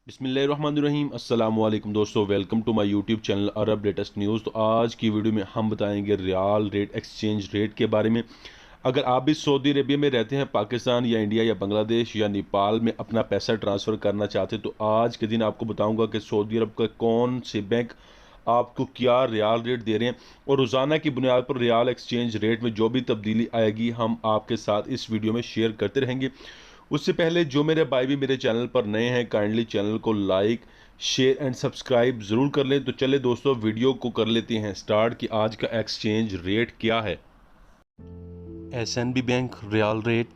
बिस्मिल्लाहिर्रहमानिर्रहीम अस्सलाम वालेकुम दोस्तों, welcome to my YouTube channel Arab latest news. तो आज की वीडियो में हम बताएंगे रियाल रेट एक्सचेंज रेट के बारे में। अगर आप भी सऊदी अरेबिया में रहते हैं, पाकिस्तान या इंडिया या बांग्लादेश या नेपाल में अपना पैसा ट्रांसफ़र करना चाहते हैं, तो आज के दिन आपको बताऊंगा कि सऊदी अरब का कौन से बैंक आपको क्या रियाल रेट दे रहे हैं और रोज़ाना की बुनियाद पर रियाल एक्सचेंज रेट में जो भी तब्दीली आएगी हम आपके साथ इस वीडियो में शेयर करते रहेंगे। उससे पहले जो मेरे भाई भी मेरे चैनल पर नए हैं, काइंडली चैनल को लाइक शेयर एंड सब्सक्राइब ज़रूर कर लें। तो चले दोस्तों, वीडियो को कर लेते हैं स्टार्ट कि आज का एक्सचेंज रेट क्या है। SNB bank riyal rate,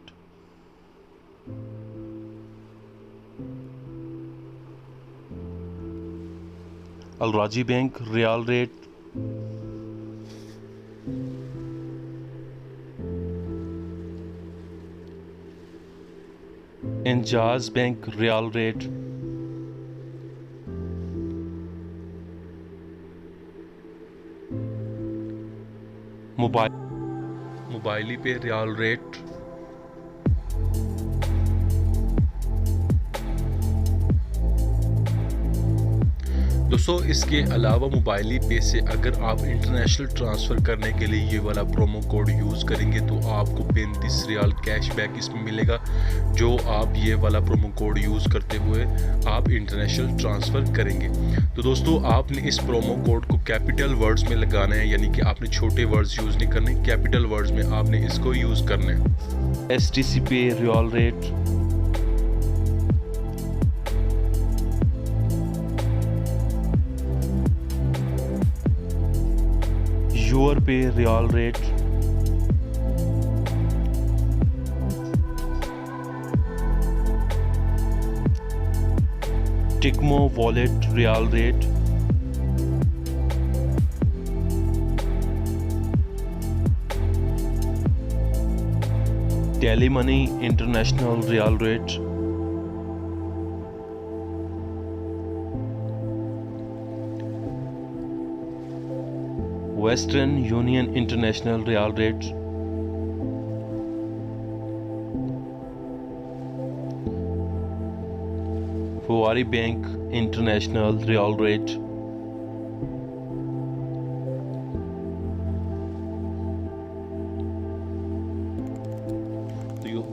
Al Rajhi bank riyal rate, Enjaz bank riyal rate, Mobily pay riyal rate, दोस्तों इसके अलावा मोबाइली पे से अगर आप इंटरनेशनल ट्रांसफ़र करने के लिए ये वाला प्रोमो कोड यूज़ करेंगे तो आपको 35 रियाल कैशबैक इसमें मिलेगा, जो आप ये वाला प्रोमो कोड यूज़ करते हुए आप इंटरनेशनल ट्रांसफ़र करेंगे। तो दोस्तों आपने इस प्रोमो कोड को कैपिटल वर्ड्स में लगाना है, यानी कि आपने छोटे वर्ड्स यूज़ नहीं करने, कैपिटल वर्ड्स में आपने इसको यूज़ करना है। STC पे riyal rate, Ur pay riyal rate, टिकमो wallet riyal rate, Telemoney international riyal rate, Western Union international riyal rate, फुवारी बैंक इंटरनेशनल रियाल रेट,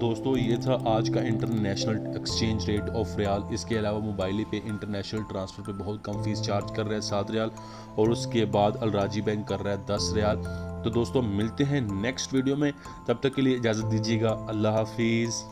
दोस्तों ये था आज का international exchange rate of riyal. इसके अलावा मोबाइली पे इंटरनेशनल ट्रांसफ़र पे बहुत कम फीस चार्ज कर रहा है 7 रियाल, और उसके बाद अलराजी बैंक कर रहा है 10 रियाल। तो दोस्तों मिलते हैं नेक्स्ट वीडियो में, तब तक के लिए इजाज़त दीजिएगा। अल्लाह हाफिज़।